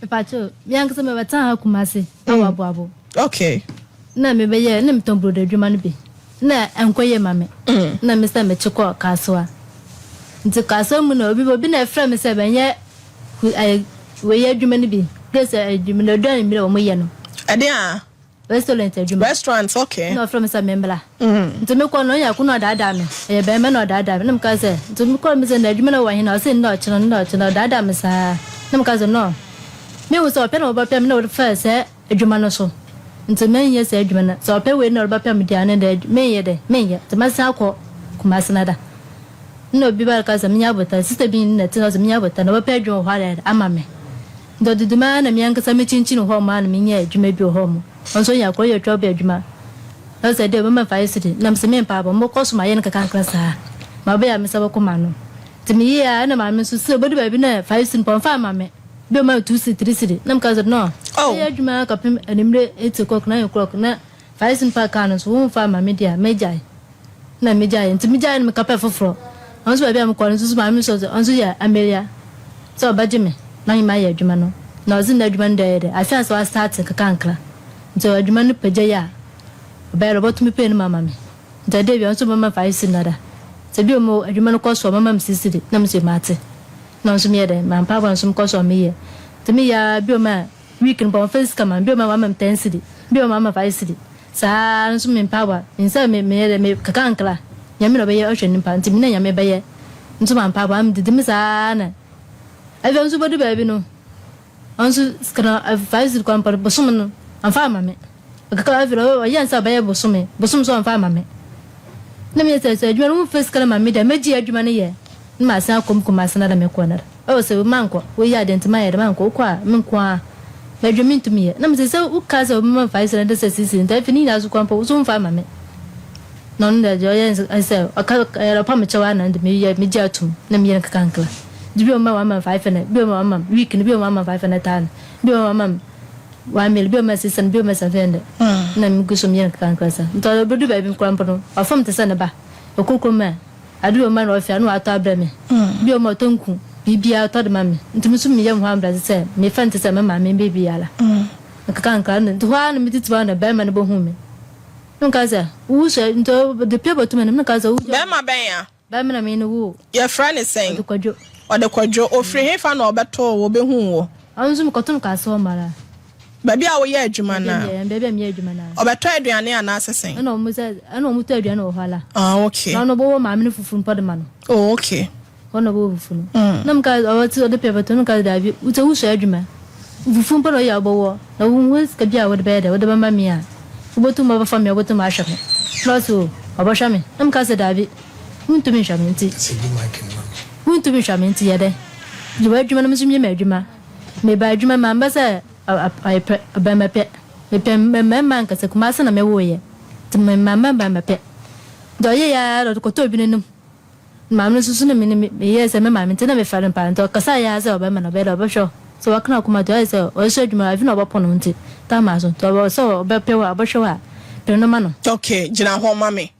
Pacho, young some of a time, Kumasi, our bubble. Okay. Na me be ye, nem tombo de dwuma bi. Na enkoye mame. Na me se me chiko kaswa. Nti kaswa mu na obi na efra me se benye we ye dwuma ni bi. Place dwuma na do ni o mo ye no. Ade a restaurant dwuma. Restaurant, okay. Na efra me se membla. Nti me ko no ya ku no dada me. E be me no dada me. Nem ka se nti me ko me se na dwuma na wa hina o se no chino dada me sa. Nem ka se no. Me wo so pe no ba pe me na wo fa se dwuma no so. Nti men ye se adwuma na so pe we na ba pam dia na da men ye te masa akọ kumasa na da no bi ba ka se menya bota sister bi na te no se menya bota na ba pe adwuma ho ala ama me ndo duduma na me anka me chinchin ho ma na menya adwuma bi ho mo onso ya ko ye twa ba adwuma na se de mama fa city na me se men pa ba mo ko so ma ye na kan sa ma ba ya me se ba ko ma no te me ya na ma me so se bodu ba bi na 5 city pon fa ma me bi ma 2 city 3 city na me ka no ya juma ka pem animre 8 o'clock 9 o'clock na 5 city pa kan so won fa ma media mejai na mejai nti mejai me ka pe foforo onso ba bi am ko so ma me so onso ya amelia so ba jime na ma ya juma no na ozin na juma ndede afian so start ka kankra nti juma no peja ya ba robot mi pe ni mama me nti de bi onso mama 5 city na da se bi mo juma no ko so mama m sisiri na me se mate na onso mi de ma pa ba onso ko so mi ye te mi ya bi o ma weekend bon face kama bi o ma mama 10 city bi o mama 5 city sa onso mi pa ba insa me kakankla nyame no be ye o hwe ni pa nti mi na nyame be ye nso ma pa ba am didi mi sa na avi onso bodu ba bi no onso skana 5 city kwa pa bosum no amfa mama kaka avi ro ya nsa ba ye bosum so amfa mama na mi se adwuma no face kala mama da meji adwuma ne ye ma sa kom asana da me ko na o se manko we ya dentima ye manko kwa menkwa na dwumi ntumi ye na me se u ka se o mama 5 city da se sisi nda fini na su kwampa so mfa mama no nda jo ye se aka era pa me chewa na nda me ye me ji atum na me ye kakankla dibi o mama 5 na bi o mama week ni bi o mama 5 na tan bi o mama wa mil bi o mama sisan bi o mama 7 na me guso me ye kakankla sa nda bodu ba bi kwampa no afam te se na ba okoko ma adu o ma no afia no ato abrame bi o ma tonku bibia to de mame ntumi so me ye ho ambra se me fante se mama me bibia la kakankla no ho na me titiba na ba ma no bo hu me nunca za u se ndo de pia botu me nunca za u be ma ben ya ba me na me no wo your friend is saying o de kwadwo ofri he fa na obeto wo be hu wo anzu me koto nka so mara ba bia wo ye adwuma na be bia me ye adwuma na obeto aduane ana asesen ana o mu to aduane wo hala okay na no bo wo ma me fufu npa de ma no okay ono bo fufu no na mka o ti o de pia botu nka da bi u te wu so adwuma fufu npa no ya bo wo na wo wes ka bia wo de be de wo de mama mi a botu ma ba fa mi botu ma shame plus obo shame am ka se davi muntu mi shame nti muntu mi shame nti yede jiwa adwuma na musumi ma adwuma me ba adwuma ma mbasa ba ma pe me pe me man ka se kuma se na me wo ye ti me mama ba ma pe do ye ya do ko to bi nenum ma me susu na me ye se me ma me nti na me fa pa nto ka sa ya se oba ma na be do bo sho so wakana kuma do se o so adwuma afi na obo pono nti ta ma so to so oba pe wa bo sho wa pe no ma no okay jina ho mame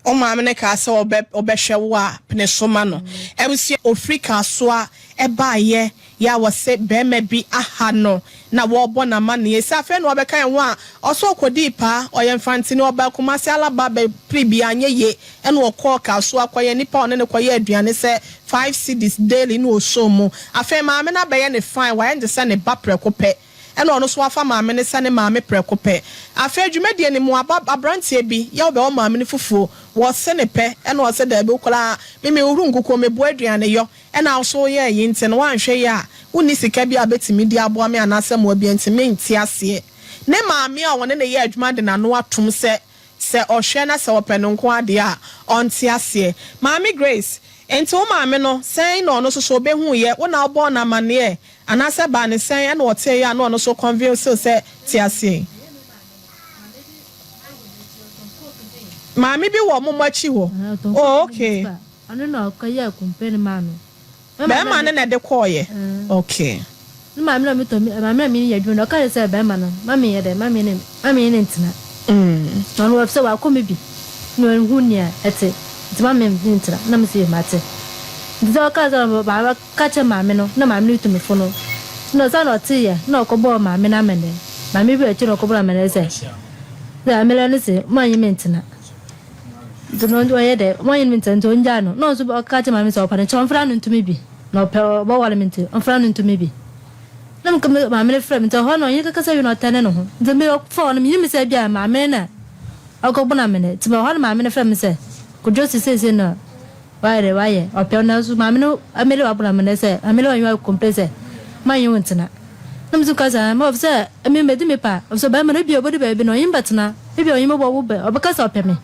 o ma me ne ka se oba hwe wa pene so ma no ebusi ofrika so a e ba ye ya wo se be ma bi aha no na wo bo na ma ne se afa no oba kan ho a oso kodi pa oye mfanti ne oba kuma se alaba be pribi anye ye e no okọ ka so akoye nipa one ne koye aduane se 5 cedis daily no so mu afa ma me na be ye ne fine wa ende se ne ba preko pe e no so afa ma me ne se ne ma me preko pe afa adwumade ne mu abrantie bi ya oba o ma me ne fufuo wo se ne pe e no se da be kola me uru nguko me bo aduane yo e na so ye yin nti no wan hwe ya uni sika bi abetimi di abo ame anase mo bi ntimi nti ase ne maame a wone ne ye adwuma de na no atom se ohwe na se openo nko ade a onti ase maame Grace enti o maame no sen na ono so be hu ye wona obo na mane anase ba ne sen e na ote ya na ono so convince se ti ase maame bi wo mo machi wo oh okay ano na ka ya kumpeni mano be ma ne de koye okay maame na mito maame mi ya dwuno ka se be ma no maame ye de maame ne ntina no wo se wa komebi no hu nia ete ti maame mi ntina na me se mate ndizo ka za ba ka che maame no na maame ni to me fo no no sa no tie no ko bo ma me na mene ma me bi e chi no ko bo na mene se da me le se ma yin mentina do no do ye de ma yin mentina to nja no so ka ti ma me so pa ne chon fra no ntumi bi no pe bo wala menti on fra no ntumi bi nam ko ma me le fra me to ho no yin ka sa wi no tane no ho de me fo no mi mi se bia ma me na ako bo na mene ti ma ho ma me le fra me se ko jo se no waye o pe na su ma me no amele wa bo na mene se amele wa yu komprese ma yin mentina nam su ka sa ma ofse me me di me pa ofse ba me no bi obodi ba bi no yin batna bi o yin mo bo be obaka sa pe me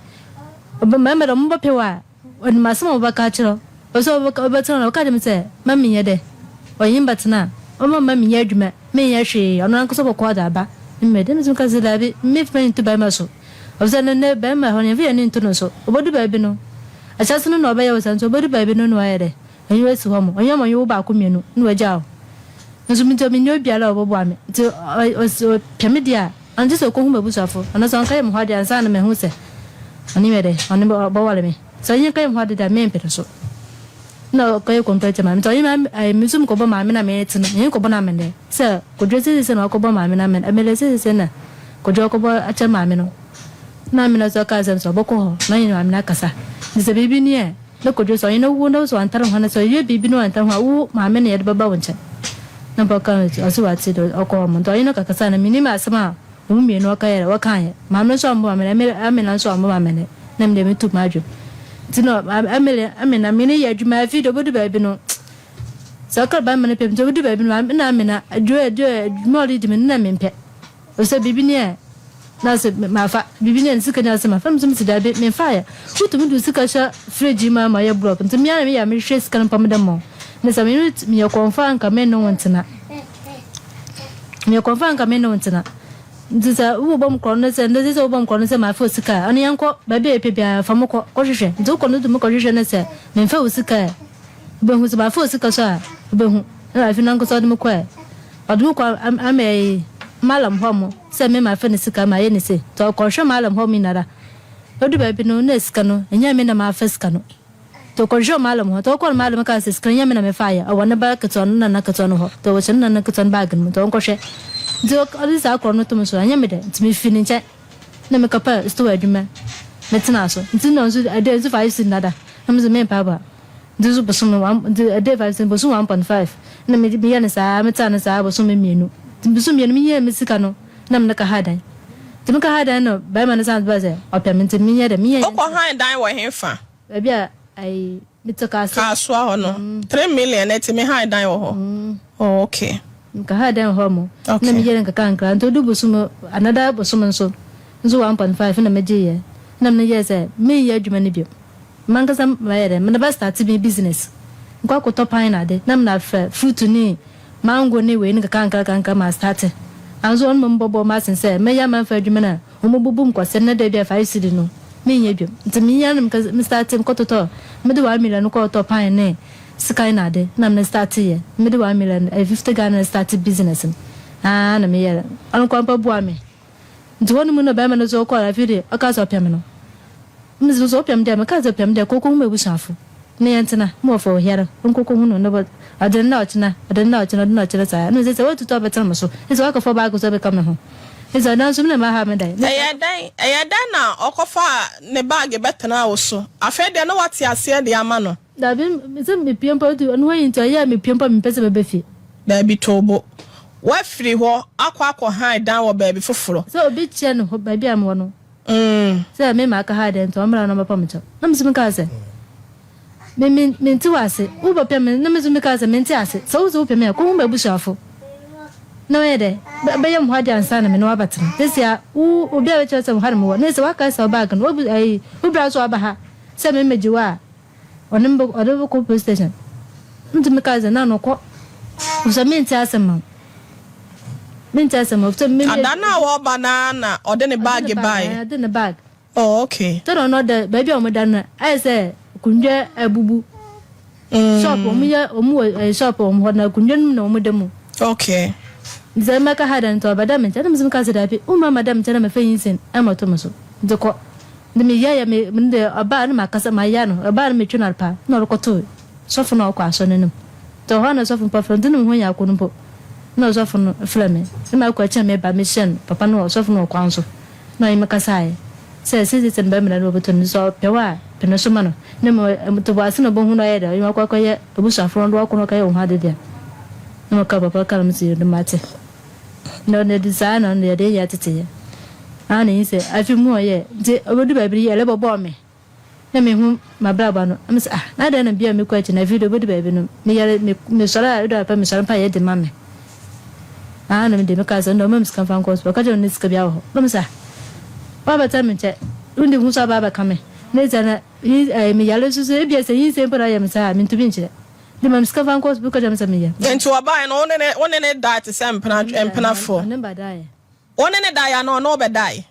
me me do mo pe wa on ma so mo ba ka chiro so ba tana ka dem se ma mi ye de o yin batna o ma mi ye adwuma me ye hwe ono an ko so ko da ba me dem su ka se da bi me fe to ba ma so ofse ne ba ma ho ne fi ni to no so obodi ba bi no a cha so no ba ye o san so obodi ba bi no no aye de yin we su ho mo onye mo yo ba ko mienu no waja o nso mi to mi no bia la obobo ame ti o peme dia an just ko hu ba busafo ana so an kai mo ha dia san na me hu se ani me de ani ba wale me so yin kai mo ha dia me pe so no kai ko mpe ma mi to yin mi zum ko ba ma mi na me tin yin ko ba na me de se ko dre se no ko ba ma mi na me amele se na ko jo ko ba a cha ma mi no na mi na so ka se so bo ko ho na yin ma mi na kasa ni se bibi ni e no ko jo so yin no wu no so an tar ho na so ye bibi no an tar ho wu ma mi ne ye ba ba won cha na ba ka asu wa ti do ko mo to yin ka kasa na minima asma mu mi no ka ye wa kan ye ma no so mo me me na so mo me ne na me me tu ma ju ti no amena me ne ye adwuma fi do bodu ba bi no so ka ba me ne pe do bodu ba bi no na me na adwo mo li di me na me pe o se bibi ne na se ma fa bibi ne sika na se ma fa mzum si da be me fa ya hutu mu du sika sha fridge ma ma ye block nti me ya me hwe sika no pa me da mo ne sa me ya confirm ka me no wontina me confirm ka me no wontina nti sa wo bom kro no se ndo se wo bom kro no se ma fa sika ani yanko ba be pe bia fa mo ko hwehwe nti ko no du mo ko hwehwe ne se me fa wo sika be hu se ba fa sika so a be hu na fi nan ko so du mo ko e adu ko ame malam homo se me ma fa ne sika ma ye ne se to ko hwe malam homo nara odu ba bi no ne sika no enya me na ma fa sika no to ko jo malam ho to ko malam ka se skrin yamina me faya a wona ba ka ton na ka ton ho to wo chen na ka ton bag mu to ko she jo ali sa ko no to so anya me de timi fini che na me ka pa sto adwuma me tena so nti no so ade so 5 sin nada na me me pa ba nti so boso me 1 ade 5 sin boso 1.5 na me bi ya ne sa me ta na sa boso me mienu nti boso mienu me ye me sika no na me ka hadan nti me ka hadan no ba ma na sa ba ze o pe me nti me ye de me ye o ko hadan wo hefa ba bia ai mitaka ka so ho no 3 million eti me high dan wo ho oh okay ka ha dan ho mo na mi yeren ka kankra nto du busumo another busumo nso 1.5 na meje ye na me yese me ye adwuma ne bio man ka sam ma yere me na ba start me business nkwa ko top pine na de na me na fruit ni mango ni we ni ka kankra ma start anzo on mo bobo ma sense me ya man fa adwuma na o mo bubum kwase na de bia 5 cedi no me ye bio nti me ya na me start me ko toto me de 1 million ko top pine ne sky na de na me start ye me de 1 million 50 Ghana start business na me ye an ko pa bua me nti wonu mu no ba me no zo ko ala fi de aka so pem no me zo pem de me ka zo pem de ko ko me busafu ne yantina mo fo hiara ko ko hu no ba adan na ochina na sa no se wo tuto betel mo so se wa ko fo ba ko so be kam ho se na so me ma ha me dai eya dan na okofa ne bag betena wo so afa de no wate ase de ama no da bi se me piempa tu no yin to ya me piempa me pese be fi da bi tobo wa free ho akwa han dan wo ba bi foforo so obi che no ba bi am wo no se me ma ka ha de to amra no ba pam cho na me se me ka se me ti wase u ba pem na me se me ka se me ti ase so zo pem ya ko hu ba bushafo no ede ba yam hadi ansa na me no abatin this ya u obi a beche se mo harmo ne se waka se bag no obi ai u bra so abaha se me mejiwa onembo odo ko police station nti me ka ze na no ko so me ti asema so me adana wo banana ode ne bag bai ade ne bag oh okay to no de baby o mo dan na ai se kunje abubu shop o mi ya o mu shop o mo na kunje no mo demu okay zai maka hadan to bada men tada muzum ka sadafi umma madam tada me fayin sin ama to muso doko de me ya me de aba na makasa ma ya no aba na me twinal pa na ro koto so fo na ko aso nenim to ho na so fo pa fro ndinu ho ya ko no no so for no flame ma ko cha me ba mission papa no so for no kwan so na im kasai se citizen ba me na oboto ni so pe wa pe no so ma no ne mo to ba se no bo hu no ye da im akwa ye obusa for ndo akwa no kai o ha de dia no ka papa ka me si de mate no ne design on the day ya tete ani se afi mu ye de obodu ba bi ye le bobo me na me hu mabraba no am se na da na bia me kwa chi na video obodu ba bi no me yare me sora do pa me sora pa ye de mame na me de me ka so no me skan fan course ka jo ni ska bia ho no me sa baba ta me che undi hu so baba ka me ne za na me yale so e bia se yin se pora ye me sa me tu bin chire de me skan fan course ka jo me sa me ye ento oba no one ne die to say empana for ne ba die one ne die no be die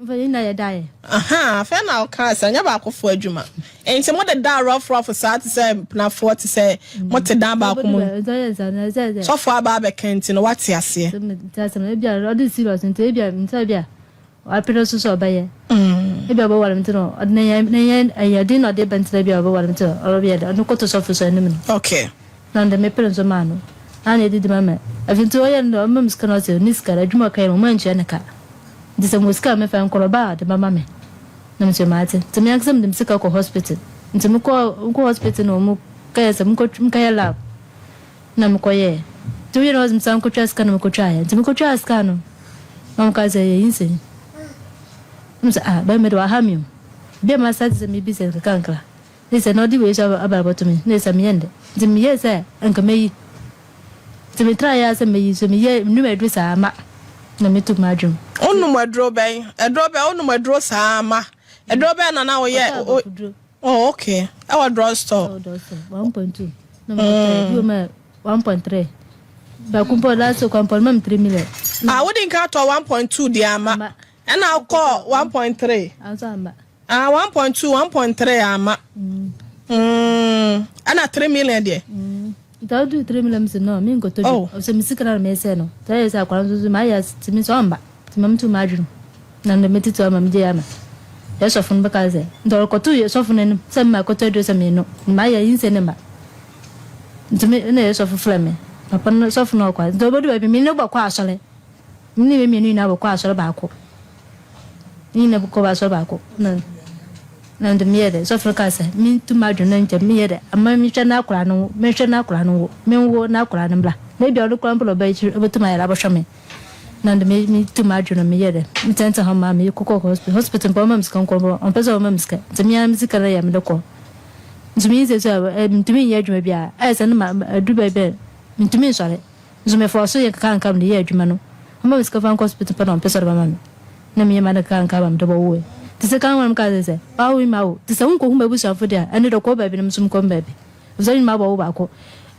Vay na ya die. Aha, fe na o kan se nya ba akofo adwuma. Enti mo de da rough sa to say na 40 say mo te da ba akomo. So for ba be kenti no wate ase. Tase me bia o de serious nti bia nta bia. Wa pedo so ba ye. E bia ba wala nti no. Na ya din no de bentile bia ba wala nti o bia da no koto so so enim. Okay. Na de me pedo so ma no. Ana di mama. Afinti o ye no mam ska no se niska adwuma kai mo manche ne ka. This muska me fa nkoroba de mama me na me mate to me aksam dem sika ko hospital nti ko hospital no mu kaya se mu kaya lab na mu ko ye to you know some ko traska no ko try nti mu ko traska no mam ka ze yinse ba me do hamio be ma sa ze me bi se kankra this no di we so about to me ne sa me yende nti me ye se anka me yi nti me try ya se me yi so me ye nu me do sa ma na me tu madrum onu madro ben onu madro sama edro ben na wo ye oh okay our draw store 1.2 no me 1.3 ba kumpo la so kumpo mam 3 million we din ka to 1.2 di ama na ko 1.3 azamba 1.2 1.3 ama ana 3 million de da do 3 million no me ngoto o se misikana me se no ta yesa kwa nzuzu ma ya timi so amba timam tu madru na ndo metitu ama mje ama ya sofun bakaze ndo ko tu ye sofun en se ma ko to do se me no ma ya yin se ne ma ntumi ne sofu flame papa no sofun no kwa ndo bodu ba mi ne gba kwa asole mi ne me mi na gba kwa asole ba ko ni ne ko ba asole ba ko na ndo mi yede sofun ka se mi tu madru na nche mi yede ama mi hwe na akura no me hwe na akura no me wo na akura no bla na bia o ko ambulo ba chi obetuma ya ba hwe na ndo me tu madru no me yede mi tenta ha ma me ko hospital ba mam skan ko on pesa mam ska temi am zikara ya me ko zumi ze so ntumi ye adwuma bia se na ma adu ba be ntumi sore zume fo so ye kan kam ne ye adwuma no mam ska fan hospital pa on pesa ba mam na me ma na kan kam am do bo we tise kan wam ka ze bawo ma wo tise unko humba bu safo dia ane do ko ba bi nim sum ko ba bi zo ni ma ba wo ba ko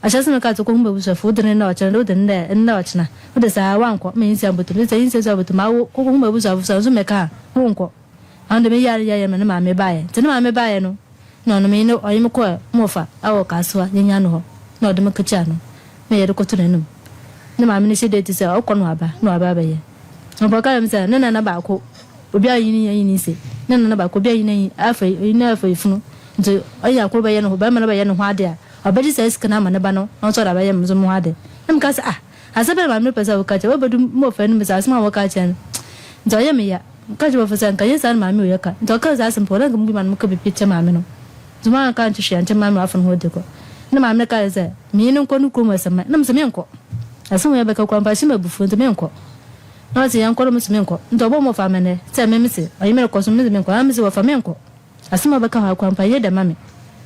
ashasa na ka to ko humba bu safo de ne na wa chana do de ne na wa chana o de sa wan ko me yin se ambutu me se yin se ambutu ma wo ko humba bu safo so me ka wonko ande me yare ya me na ma me ba ye tene ma me ba ye no no me no oyi me ko mo fa awo kaswa nyanya no ho no de me ka cha no me ye de ko to ne no ne ma me ne se de ti se o ko no aba ba ye no ba ka me se ne na ba ko obi ayin se na ba ko bi ayin afa ifunu nti oya ko ba ye no ba ma na ba ye no ho ade a obedi se skana ma ne ba no on so da ba ye mzo mo ade em ka sa asabe ma me pesa wo ka che obedu mo fa ni me sa asma wo ka che nti oya me ya ka je bo fa san ka ye san ma me o ya ka nti ka za san po na ngum ma no ka bi piche ma me no zuma ka nti shi ante ma me afun ho de ko na ma me ka ze mi ni ko nu ko mo sa ma na me se me nko asan ya ba ka kwa ba shi ma bufu nti me nko na ti yan ko mo se me nko nti obo mo fa me ne se me se oyi me ko so me nko na me se wo fa me nko asima ba ka ha kwa mpa ye da ma me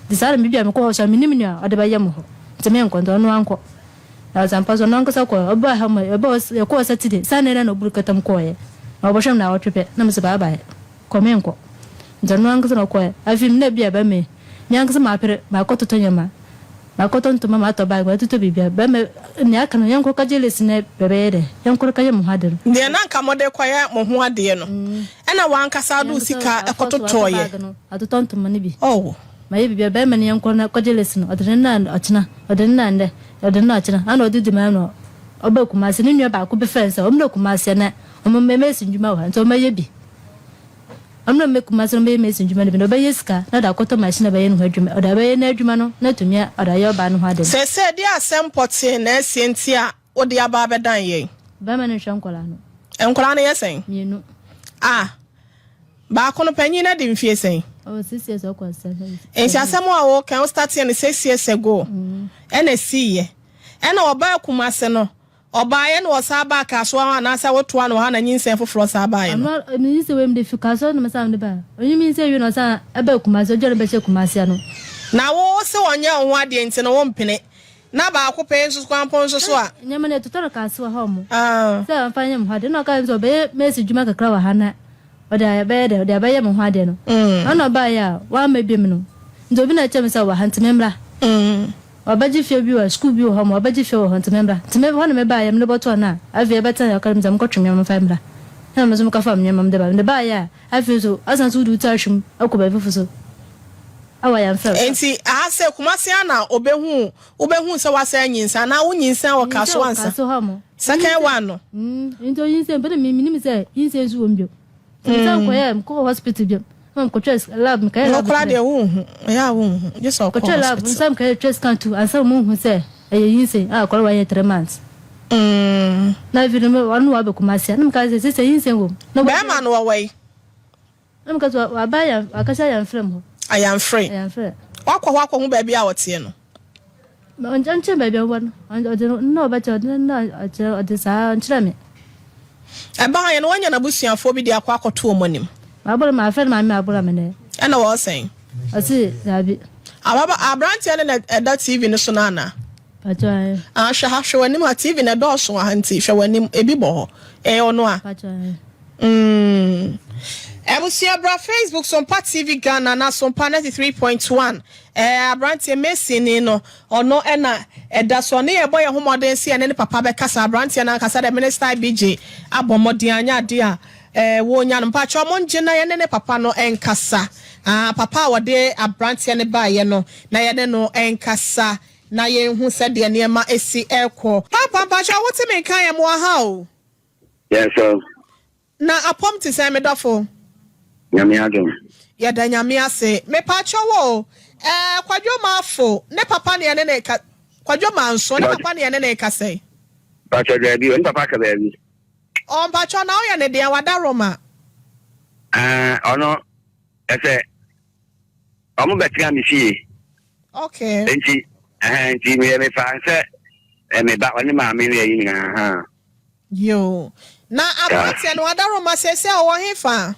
disara mi bia me ko so me ni a ade ba ye mo ho nti me nko ndo no anko na zampa so no nko sa ko oba ha mo oba ye ko sa ti de sa ne na no buru katam ko ye obo sham na otwepe na me se ba ba ko me nko nti no anko so ko ye afim na bia ba me mi anko ma pere ma ko to nyama ma ko to ntuma ma to ba gba to bibia ba me ni aka no yanko ka jeles ne bebe de yanko ka ye mo ha de de na nka mo de kwa ye mo ho ade no ena wan kasa do sika ekototo ye atoto ntuma ni bi oh ma ye bibia ba me ni yanko na ka jeles no odene na ochina odene na nde odene na ochina ana odidi ma no oba kuma se ni nua ba ko be fense o mna kuma se na o mo me sinjuma wa nto ma ye bi amna me kuma se me sinjuma ne bi no ba yeska na da koto machine ba ye no adwuma o da ba ye na adwuma no na tumia o da ye ba no ha de se dia sempote na esientia odi aba bedan ye ba ma no hwankola no enkola na yesen mienu ba kono panyin na di mfie sen oh 6 years okwa 7 ensi asemo a wo kan start in 6 years ago ena siye ena oba kumase no oba ye no osaba ka so na sa wotoa no ha na nyinsen foforo saba ye no mi se we mdefika so no masa mde onyi mi se wi no sa aba kumase ojore be che kumase no na wo se wonya ho ade nti no wo mpene na ba akopɛ nso kwampɔ nso so a nyama ne tutoro ka so ha mo se amfanya mo hade no ka nso be mesi djuma kakra wa hana oda be de oda be ye mo hade no ana ba ya wa mabiem no ndobi na chem se wa hantememra obaji fie bi wa school bi ho mo obaji fie wo hantememra teme ho na me ba ya me boto na avie beta ya karim zam ko twemem famra na me zum ka fam nyamam de ba ya afie so asan so du tashum akoba fufu so awa ya mfa enti ase kumase ana obehu se wasa nyinsa na wo nyinsa wo kaso ansa kaso ha mo second one no into yinsa but me minim say yinsa su wombio tsa ko ya ko hospital bi mam ko tres lab me kai no kra de wo ya wo just ko tres lab sam kai tres kan tu ansa mu hu say e yinsa ko wa ye 3 months na vi no wanu wa be kumase na mka say yinsa wo no be ma no wai na mka so wa ba ya akasha ya mfrem ho I am free. Wako hu baby a wote no. Onje baby won. No ba cho no ode sa nchira me. E ba ya no wanya na busuafo bi de akwa akoto omonim. Abolo ma friend ma me abolo me ne. E na wo sen. Asi dabi. Ababa abrantia na eda TV no so na na. Pacho ai. Hwe wanim a TV na do so ahanti hwe wanim ebi bo ho. Ono a. Pacho ai. Ebusia bra Facebook SOMPA TV Ghana na SOMPA 93.1 abrantie Messi ni no ono ena eda so ne ye boy homoden se ne papa be kasa abrantie na kasa de minister BJ abomoden anya de a wo nya no pa cho mo nje na ye ne papa no enkasa papa wode abrantie ne ba ye no na ye ne no enkasa na ye hu se de ne ma esi ekwo papa cho wote me kan ye mo ha o yes sir na apom ti se me dofo nyame adom ya da nyame ase me pa chowo kwadwo mafo ne papa ne ne ka kwadwo manso ne papa ne ne ka sei pa cho da bi on papa ka ba bi on pa cho na o ya ne de wada roma ono ese omo betia mi fie okay enti me fa se me ba oni ma me yi ni ha yo na abati no wada roma se o wo hefa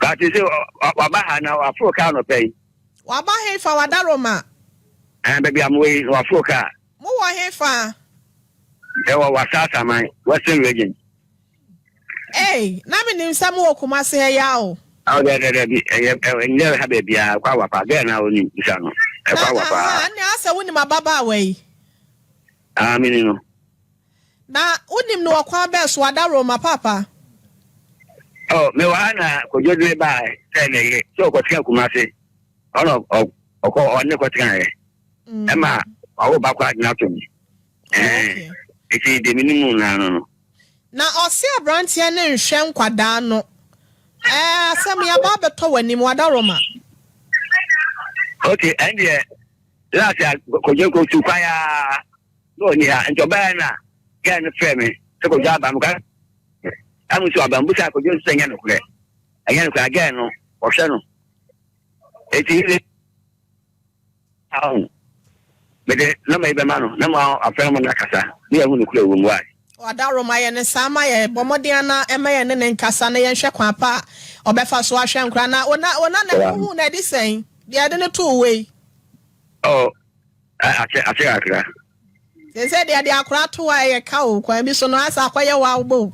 But you say, Wabaha now, a full car no pay. Wabaha for Wadaroma. And baby, I'm waiting for a full car. More hefa. There was my Western region. Hey, Namin some more Kumase Yao. Oh, there never have a beer, Quawapa, then I will need Sano. A Quawapa. And I wouldn't my baba way. I mean, now, wouldn't know a quabes Wadaroma, papa. Oh, me wana ko jodwe ba tene so ko tia kumase ono o ko onne ko tia e ma awo ba kwa na to mi iti de minimum na no na osi abrantie ne nhwe nkwada no asem ya ba beto wani mu Wadaroma okay and yeah last ko je ko tu kwaya no ni ha njoba na gan frame ko jaba muka amu so abambusa ko jonse nya no kure anya no kure again no o hwe no eti ile awu bede na mai be ma no na ma afere mo nakasa ni ahu no kure wo mu ai Wadaroma ye ne sama ye bomodian na ema ye ne nkasa na ye nhwe kwa pa obefa so ahwe nkra na ona na hu na di sen de ade ne to we oh ate akra they said they akra to wa ye ka o kwa bi so no asa akwa ye wa ogbo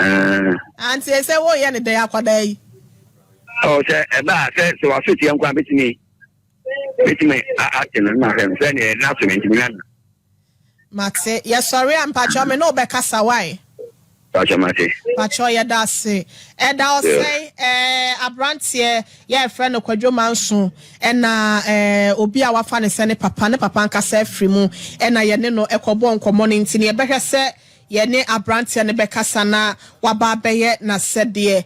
Auntie say wo ye ne dey akwada yi. Oh say e ba say so asuti en kwa betimi atin na he say ne na so mentimi na Mate ya sorry am pacho me no be kasa why pacho mate pacho ye da se e da o say abrantie ye friend Kwadwo Manso e na obi a wafa ne se ne papa nkasa afri mu e na ye ne no ekobo nkomo ne ntini e behwe se ye ne abrantie ne bekasa na waba beye na sede